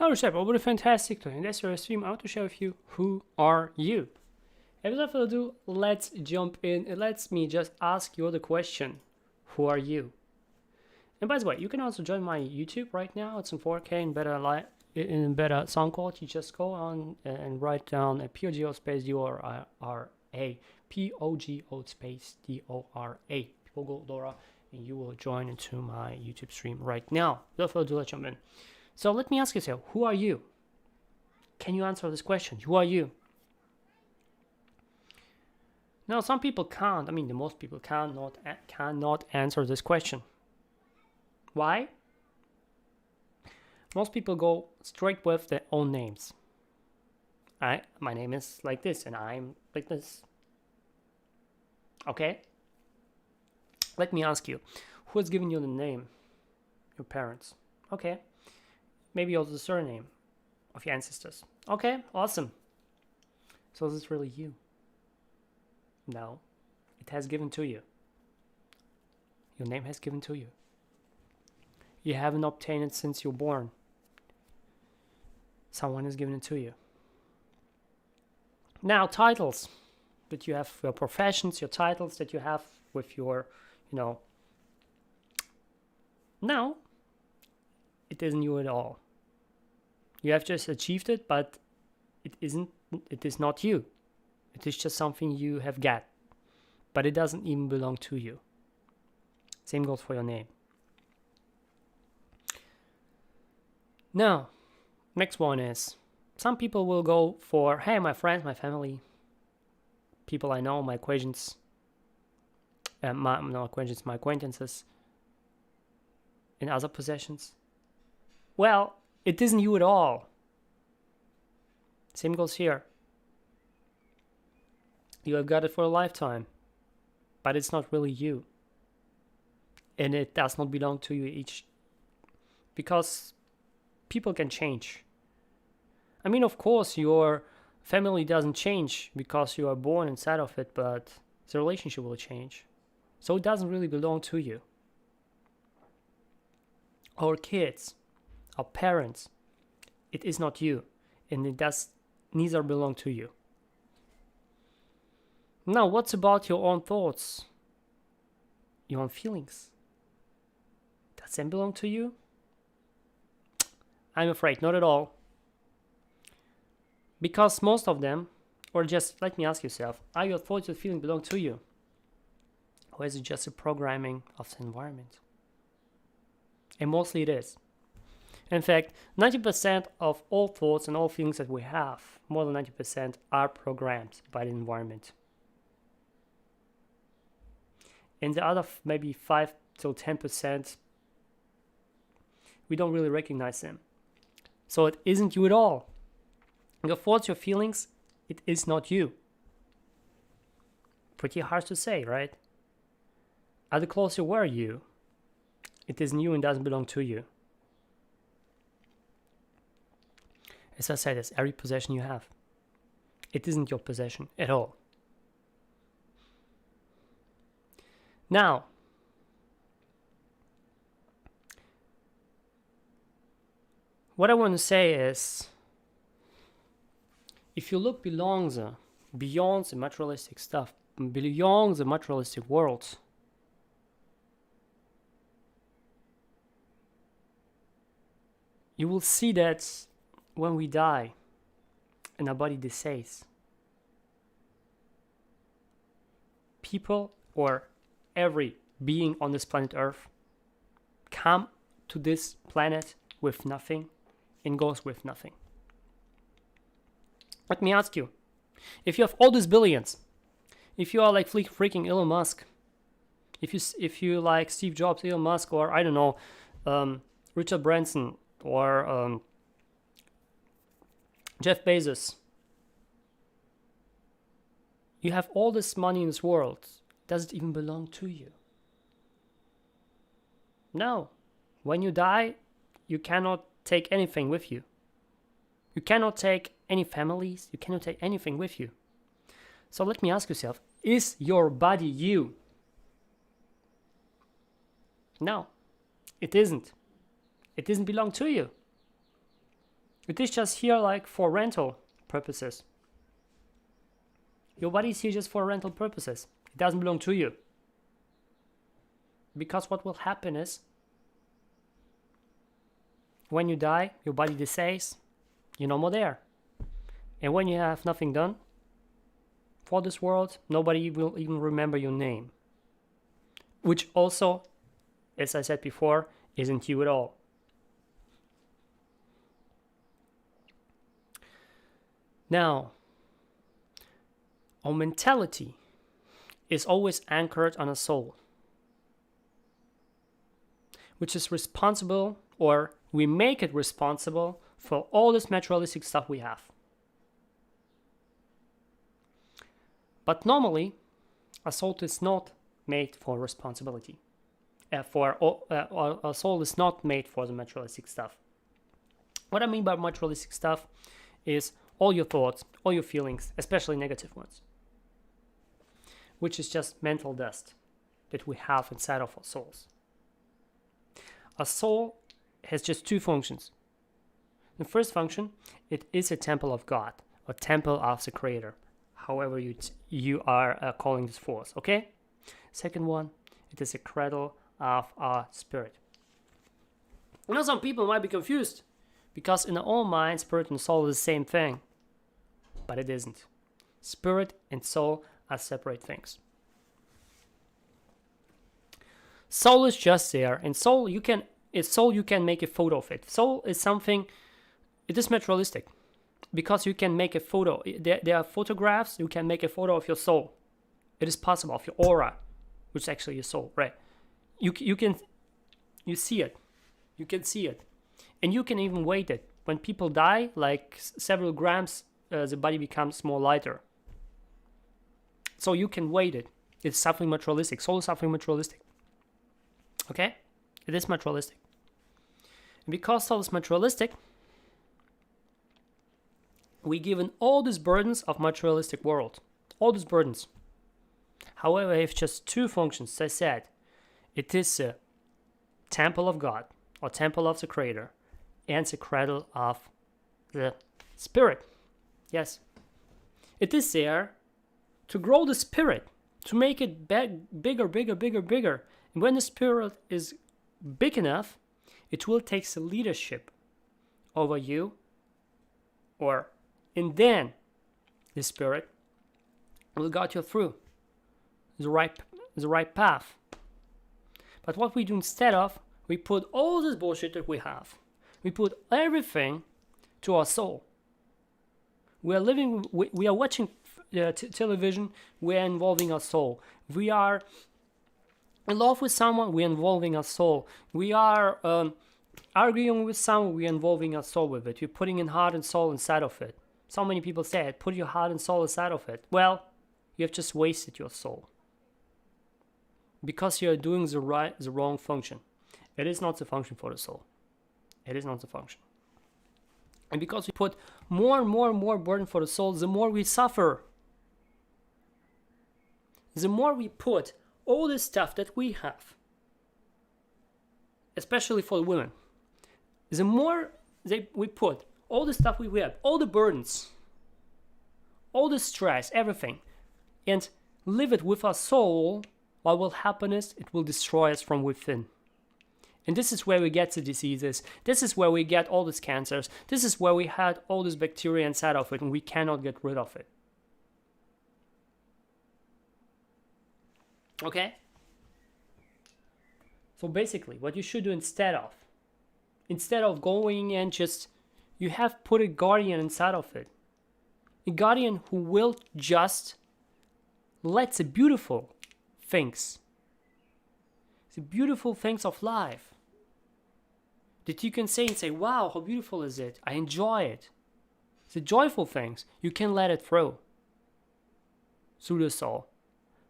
Hello, Shep. What a fantastic day. In this stream, I want to share with you who are you. And without further ado, let's jump in. And let me just ask you the question: who are you? And by the way, you can also join my YouTube right now. It's in 4K in better sound quality. Just go on and write down a pogodora space D-O-R-A, Pogo space D-O-R-A, pogodora, and you will join into my YouTube stream right now. Without further ado, let's jump in. So let me ask yourself, who are you? Can you answer this question? Who are you? Now, some people can't. I mean, the most people cannot answer this question. Why? Most people go straight with their own names. My name is like this, and I'm like this. Okay? Let me ask you, who has given you the name? Your parents. Okay. Maybe also the surname of your ancestors. Okay, awesome. So is this really you? No, it has given to you. Your name has given to you. You haven't obtained it since you're born. Someone has given it to you. Now, titles that you have, your professions, your titles that you have with your, now, it isn't you at all. You have just achieved it, but it is not you. It is just something you have got, but it doesn't even belong to you. Same goes for your name. Now, next one is, some people will go for, hey, my friends, my family, people I know, my acquaintances, my acquaintances, and other possessions. Well, it isn't you at all. Same goes here. You have got it for a lifetime, but it's not really you. And it does not belong to you each, because people can change. I mean, of course, your family doesn't change because you are born inside of it, but the relationship will change. So it doesn't really belong to you. Our kids, our parents, it is not you, and it does neither belong to you. Now, what's about your own thoughts, your own feelings? Does them belong to you? I'm afraid not at all. Because most of them, or just let me ask yourself, are your thoughts and feelings belong to you? Or is it just a programming of the environment? And mostly it is. In fact, 90% of all thoughts and all feelings that we have, more than 90%, are programmed by the environment. And the other maybe 5 to 10%, we don't really recognize them. So it isn't you at all. Your thoughts, your feelings, it is not you. Pretty hard to say, right? At the closer were you, it isn't you and doesn't belong to you. As I said, it's every possession you have. It isn't your possession at all. Now, what I want to say is, if you look beyond the materialistic stuff, beyond the materialistic world, you will see that when we die and our body decays, people or every being on this planet Earth come to this planet with nothing and goes with nothing. Let me ask you, if you have all these billions, if you are like freaking Elon Musk, if you like Steve Jobs, Elon Musk, or I don't know, Richard Branson, or Jeff Bezos, you have all this money in this world. Does it even belong to you? No. When you die, you cannot take anything with you. You cannot take any families. You cannot take anything with you. So let me ask yourself, is your body you? No, it isn't. It doesn't belong to you. It is just here like for rental purposes. Your body is here just for rental purposes. It doesn't belong to you. Because what will happen is, when you die, your body decays, you're no more there. And when you have nothing done for this world, nobody will even remember your name. Which also, as I said before, isn't you at all. Now, our mentality is always anchored on a soul, which is responsible, or we make it responsible for all this materialistic stuff we have. But normally, a soul is not made for responsibility. A soul is not made for the materialistic stuff. What I mean by materialistic stuff is all your thoughts, all your feelings, especially negative ones, which is just mental dust that we have inside of our souls. A soul has just two functions. The first function, it is a temple of God, a temple of the Creator, however you are calling this force, okay? Second one, it is a cradle of our spirit. You know, some people might be confused because in our mind, spirit and soul is the same thing, but it isn't. Spirit and soul are separate things. Soul is just there, and soul you can make a photo of it. Soul is something, it is materialistic, because you can make a photo. There are photographs, you can make a photo of your soul. It is possible, of your aura, which is actually your soul, right? You see it. You can see it. And you can even weight it. When people die, like several grams, the body becomes more lighter. So you can weight it. It's something materialistic. Soul is something materialistic. Okay? It is materialistic. And because soul is materialistic, we given all these burdens of materialistic world. All these burdens. However, it has just two functions, as I said. It is a temple of God, or temple of the Creator, and the cradle of the Spirit. Yes. It is there to grow the Spirit, to make it bigger. And when the Spirit is big enough, it will take the leadership over you, and then the Spirit will guide you through the right path. But what we do instead of, we put all this bullshit that we have, we put everything to our soul. We are watching television, we are involving our soul. We are in love with someone, we are involving our soul. We are arguing with someone, we are involving our soul with it. We're putting in heart and soul inside of it. So many people say it, put your heart and soul inside of it. Well, you have just wasted your soul. Because you are doing the wrong function. It is not the function for the soul. It is not the function. And because we put more and more burden for the soul, the more we suffer. The more we put all this stuff that we have, especially for the women, the more we put all the stuff we have, all the burdens, all the stress, everything, and live it with our soul, what will happen is it will destroy us from within. And this is where we get the diseases. This is where we get all these cancers. This is where we had all this bacteria inside of it and we cannot get rid of it. Okay? So basically, what you should do instead of going and just, you have put a guardian inside of it. A guardian who will just let the beautiful things, the beautiful things of life, that you can say and say, wow, how beautiful is it? I enjoy it. The joyful things, you can let it through the soul.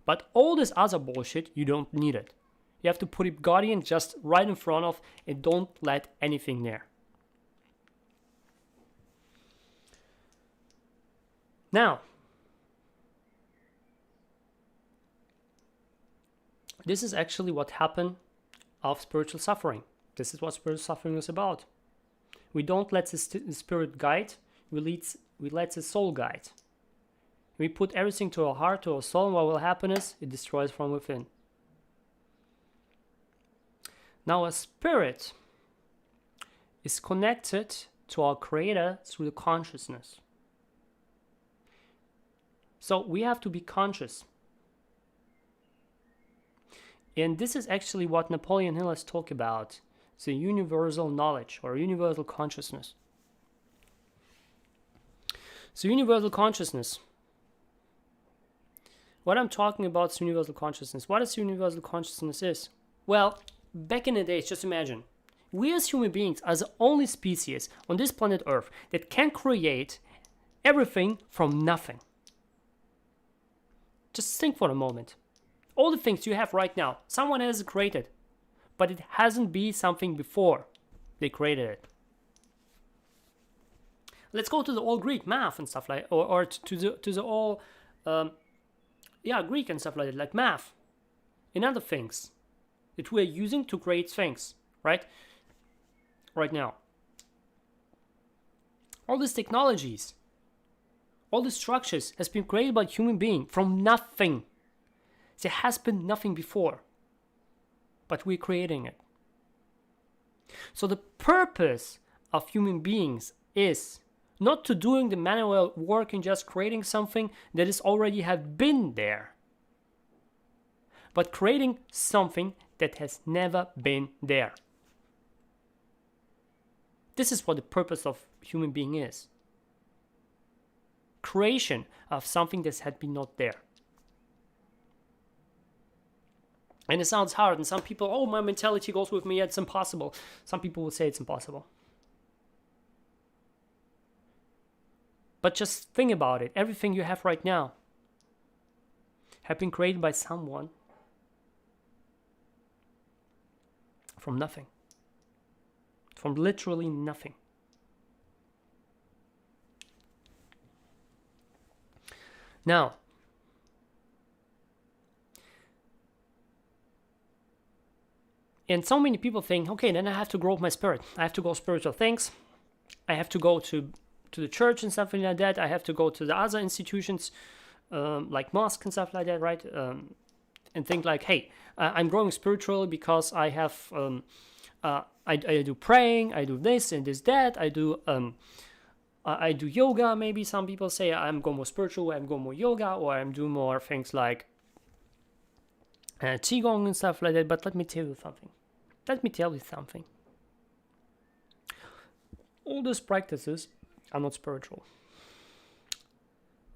But all this other bullshit, you don't need it. You have to put a guardian just right in front of and don't let anything there. Now, this is actually what happened of spiritual suffering. This is what spiritual suffering is about. We don't let the spirit guide, we let the soul guide. We put everything to our heart, to our soul, and what will happen is it destroys from within. Now a spirit is connected to our creator through the consciousness. So we have to be conscious. And this is actually what Napoleon Hill has talked about, the universal knowledge or universal consciousness. So universal consciousness. What I'm talking about is universal consciousness. What is universal consciousness is? Well, back in the days, just imagine, we as human beings are the only species on this planet Earth that can create everything from nothing. Just think for a moment. All the things you have right now, someone has created, but it hasn't been something before they created it. Let's go to the old Greek math and stuff like, or to the old, Greek and stuff like that, like math and other things that we're using to create things, right? Right now. All these technologies, all these structures has been created by human being from nothing. There has been nothing before, but we're creating it. So the purpose of human beings is not to doing the manual work and just creating something that is already have been there, but creating something that has never been there. This is what the purpose of human being is. Creation of something that had been not there. And it sounds hard, and some people, oh, my mentality goes with me, it's impossible. Some people will say it's impossible. But just think about it. Everything you have right now have been created by someone from nothing. From literally nothing. Now, and so many people think, okay, then I have to grow my spirit. I have to go spiritual things. I have to go to the church and something like that. I have to go to the other institutions, like mosque and stuff like that, right? And think like, hey, I'm growing spiritually because I have, I do praying, I do this and this, that. I do yoga. Maybe some people say I'm going more spiritual, I'm going more yoga, or I'm doing more things like qigong and stuff like that. But let me tell you something. All these practices are not spiritual.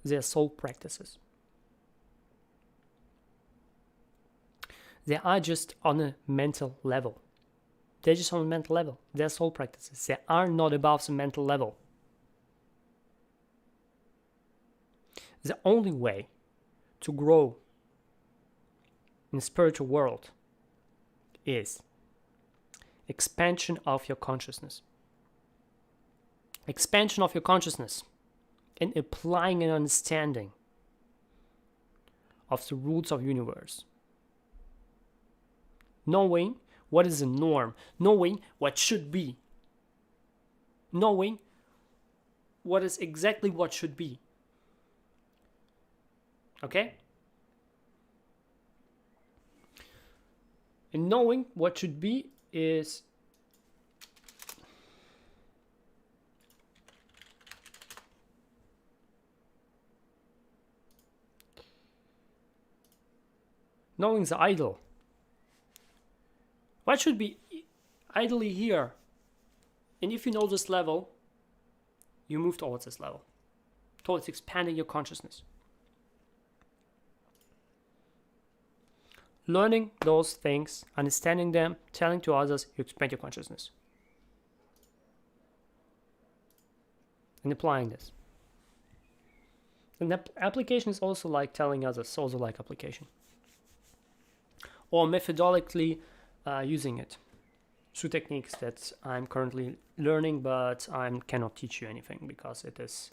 They are soul practices. They are just on a mental level. They're just on a mental level. They're soul practices. They are not above the mental level. The only way to grow in the spiritual world is expansion of your consciousness. Expansion of your consciousness and applying an understanding of the rules of the universe. Knowing what is the norm, knowing what should be, knowing what is exactly what should be. Okay? And knowing what should be is knowing the idol. What should be idly here? And if you know this level, you move towards this level, towards expanding your consciousness. Learning those things, understanding them, telling to others, you expand your consciousness. And applying this. And the application is also like telling others, also like application. Or methodologically using it through techniques that I'm currently learning, but I cannot teach you anything because it is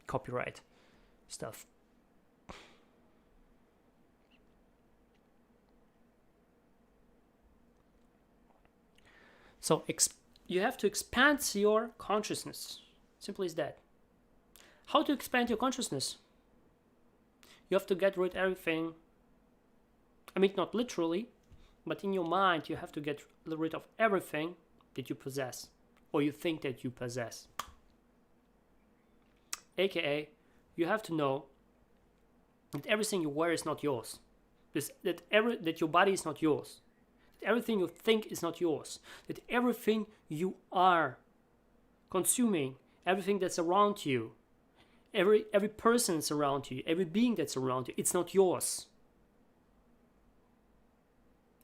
copyright stuff. So you have to expand your consciousness. Simple as that. How to expand your consciousness? You have to get rid of everything. I mean, not literally, but in your mind, you have to get rid of everything that you possess or you think that you possess. AKA, you have to know that everything you wear is not yours. That your body is not yours. That everything you think is not yours. That everything you are consuming, everything that's around you, every person that's around you, every being that's around you, it's not yours.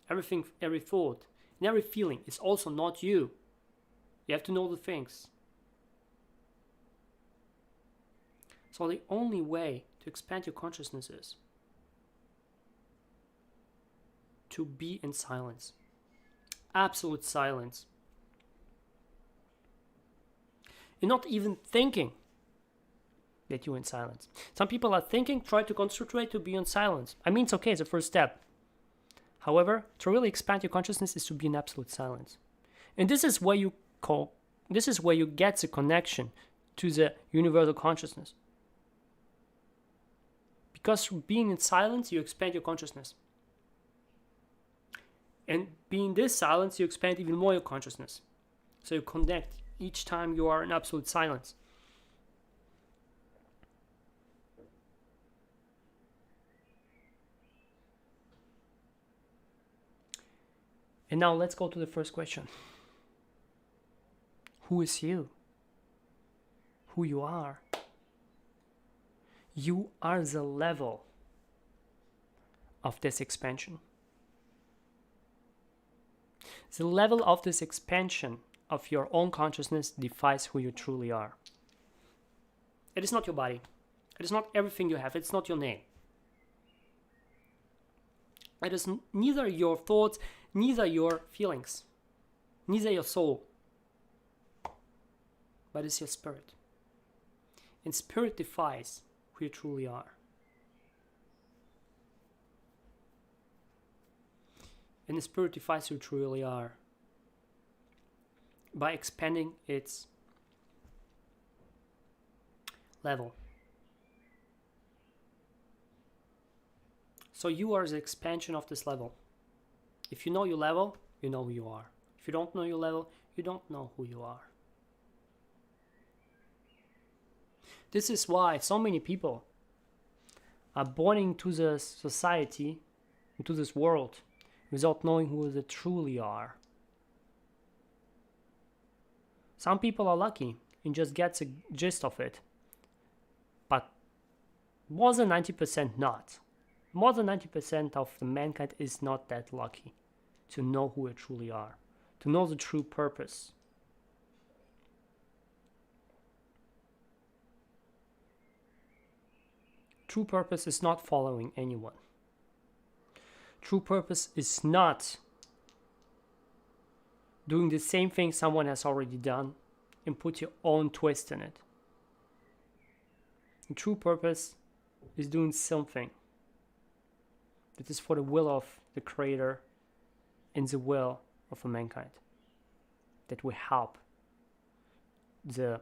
Everything, every thought, and every feeling is also not you. You have to know the things. So the only way to expand your consciousness is to be in silence. Absolute silence. You're not even thinking that you're in silence. Some people are thinking, try to concentrate to be in silence. I mean, it's okay, it's a first step. However, to really expand your consciousness is to be in absolute silence. And this is where you get the connection to the universal consciousness. Because being in silence, you expand your consciousness. And being this silence, you expand even more your consciousness. So you connect each time you are in absolute silence. And now let's go to the first question. Who is you? Who you are? You are the level of this expansion. The level of this expansion of your own consciousness defines who you truly are. It is not your body. It is not everything you have. It's not your name. It is neither your thoughts, neither your feelings, neither your soul, but it's your spirit. And spirit defines who you truly are. And the spirit defines who you truly are by expanding its level. So you are the expansion of this level. If you know your level, you know who you are. If you don't know your level, you don't know who you are. This is why so many people are born into the society, into this world, without knowing who they truly are. Some people are lucky and just get the gist of it, but more than 90% not. More than 90% of the mankind is not that lucky to know who they truly are, to know the true purpose. True purpose is not following anyone. True purpose is not doing the same thing someone has already done and put your own twist in it. And true purpose is doing something that is for the will of the Creator and the will of mankind, that will help the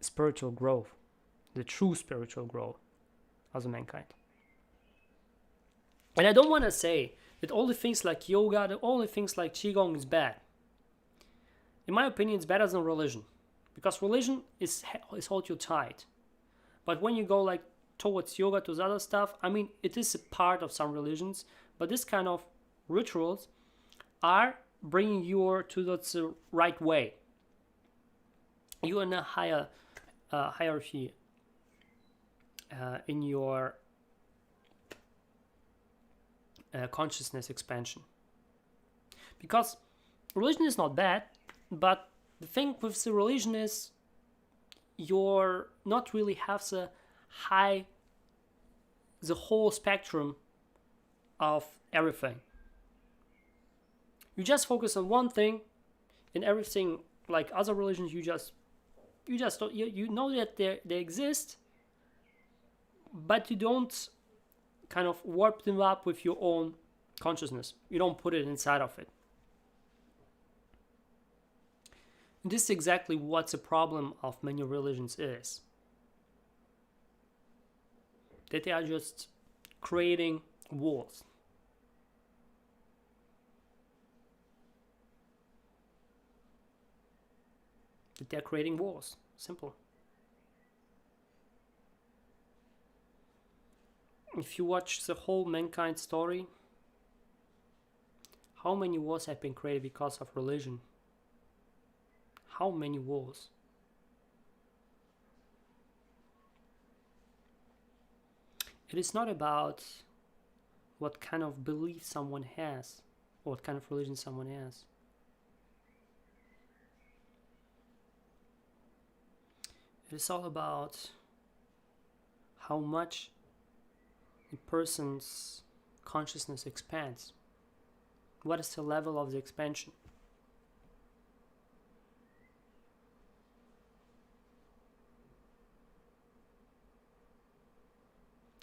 spiritual growth, the true spiritual growth of the mankind. And I don't want to say that all the things like yoga, that all the things like qigong is bad. In my opinion, it's better than religion, because religion is hold you tight. But when you go like towards yoga, to the other stuff, I mean, it is a part of some religions, but this kind of rituals are bringing you to the right way. You're in a higher hierarchy in your consciousness expansion. Because religion is not bad, but the thing with the religion is you're not really have the whole spectrum of everything. You just focus on one thing, and everything like other religions, you know that they exist, but you don't kind of warp them up with your own consciousness. You don't put it inside of it. This is exactly what the problem of many religions is. That they are just creating walls. That they're creating wars. Simple. If you watch the whole mankind story, how many wars have been created because of religion? How many wars? It is not about what kind of belief someone has or what kind of religion someone has. It is all about how much a person's consciousness expands. What is the level of the expansion?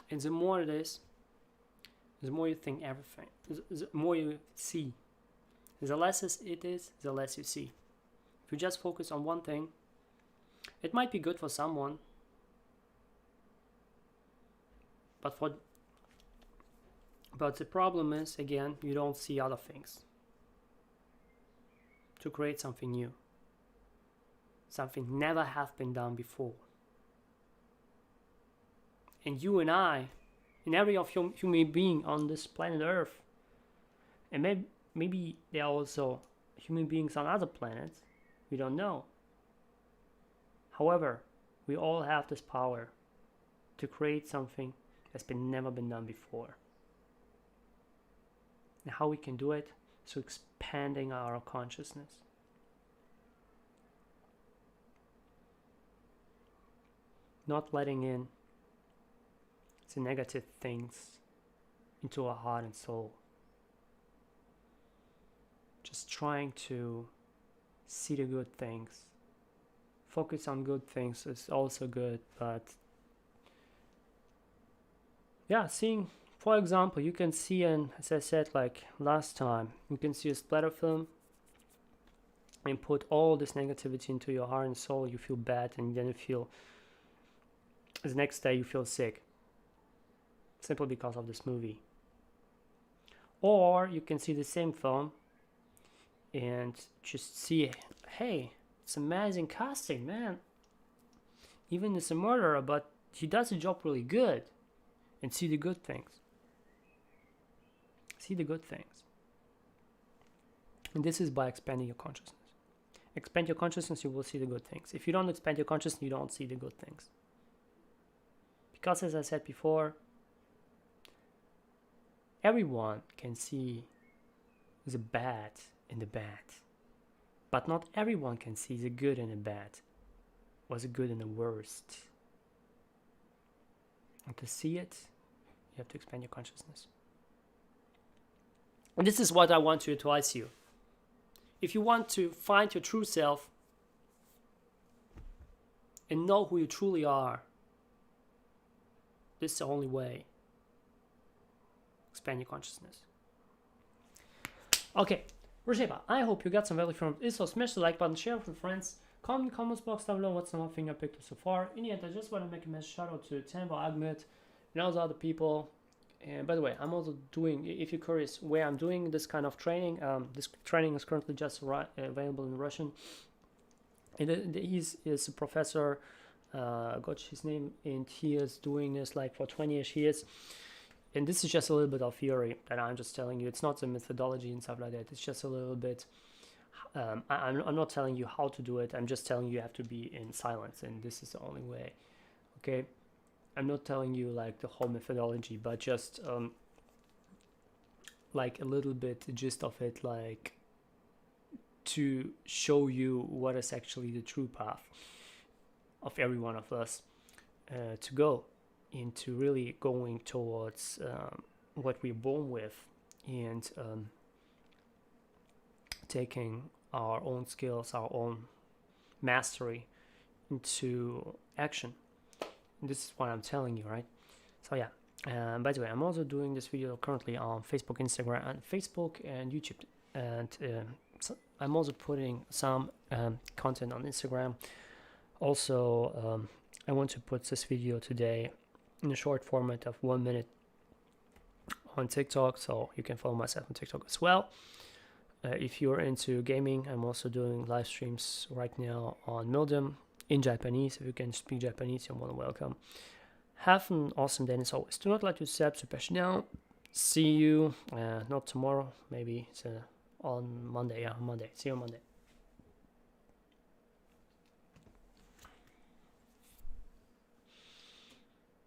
And the more it is, the more you think everything, the more you see. The less it is, the less you see. If you just focus on one thing, it might be good for someone, but the problem is, again, you don't see other things to create something new, something never have been done before. And you and I, and every of human being on this planet Earth, and maybe there are also human beings on other planets, we don't know. However, we all have this power to create something that's never been done before. And how we can do it is through expanding our consciousness. Not letting in the negative things into our heart and soul. Just trying to see the good things. Focus on good things is also good, but yeah, seeing, for example, you can see, and as I said like last time, you can see a splatter film and put all this negativity into your heart and soul. You feel bad, and then you feel, the next day you feel sick, simply because of this movie. Or you can see the same film and just see, hey, it's amazing casting, man. Even it's a murderer, but he does the job really good. And see the good things. See the good things. And this is by expanding your consciousness. Expand your consciousness, you will see the good things. If you don't expand your consciousness, you don't see the good things. Because as I said before, everyone can see the bad in the bad. But not everyone can see the good in the bad, or the good in the worst. And to see it, you have to expand your consciousness. And this is what I want to advise you. If you want to find your true self and know who you truly are, this is the only way. Expand your consciousness. Okay, Reshaper, I hope you got some value from this. So smash the like button, share with your friends, comment in the comments box down below what's one thing I picked up so far. In the end, I just want to make a massive shout out to Tambo, Ahmed, and all the other people. And by the way, I'm also doing, if you're curious where I'm doing this kind of training, this training is currently just available in Russian. And he's a professor, got his name, and he is doing this like for 20 years. And this is just a little bit of theory that I'm just telling you. It's not the methodology and stuff like that. It's just a little bit, I'm not telling you how to do it. I'm just telling you have to be in silence, and this is the only way, okay? I'm not telling you like the whole methodology, but just like a little bit the gist of it, like to show you what is actually the true path of every one of us to go into really going towards what we're born with, and taking our own skills, our own mastery into action. This is what I'm telling you, right? So yeah, by the way, I'm also doing this video currently on Facebook, Instagram, and YouTube, and I'm also putting some content on Instagram. Also, I want to put this video today in a short format of 1 minute on TikTok, so you can follow myself on TikTok as well. If you're into gaming, I'm also doing live streams right now on Medium in Japanese. If you can speak Japanese, you're more than welcome. Have an awesome day, and as always, do not let yourself super now. See you, not tomorrow, maybe it's on Monday. Yeah, Monday. See you on Monday.